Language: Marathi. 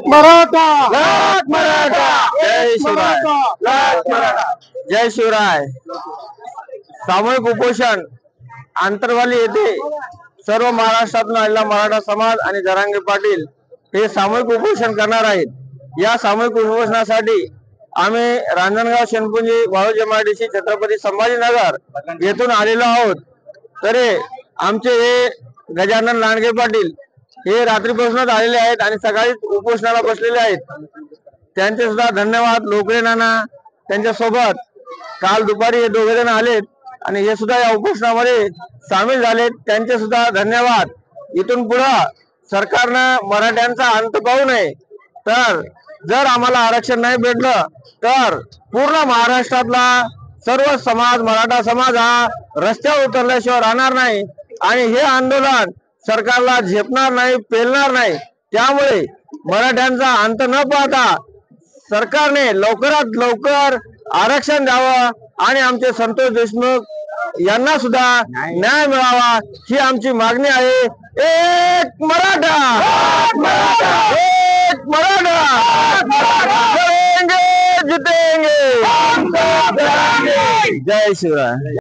मराठा लाख मराठा जय शिवराय लाख मराठा जय शिवराय। सामूहिक उपोषण आंतरवाली येथे सर्व महाराष्ट्रातून आलेला मराठा समाज आणि जरांगे पाटील हे सामूहिक उपोषण करणार आहेत। या सामूहिक उपोषणासाठी आम्ही रांजणगाव शेनपुंजी वाळूज MIDC छत्रपती संभाजीनगर येथून आलेलो आहोत। तरी आमचे हे गजानन लांडगे पाटील हे रात्रीपासूनच आलेले आहेत आणि सकाळीच उपोषणाला बसलेले आहेत। त्यांचे सुद्धा धन्यवाद। लोकरे नाना त्यांच्या सोबत काल दुपारी हे दोघे जण आलेत आणि हे सुद्धा या उपोषणामध्ये सामील झालेत। त्यांचे सुद्धा धन्यवाद। इथून पुढे सरकारनं मराठ्यांचा अंत पाहू नये, तर जर आम्हाला आरक्षण नाही भेटलं तर पूर्ण महाराष्ट्रातला सर्व समाज मराठा समाज हा रस्त्यावर उतरल्याशिवाय राहणार नाही आणि हे आंदोलन सरकारला झेपणार नाही, पेलणार नाही। त्यामुळे मराठ्यांचा अंत न पाहता सरकारने लवकरात लवकर आरक्षण द्यावं आणि आमचे संतोष देशमुख यांना सुद्धा न्याय मिळावा ही आमची मागणी आहे। एक मराठा, एक मराठा, लढेंगे जितेंगे, जय शिवराय।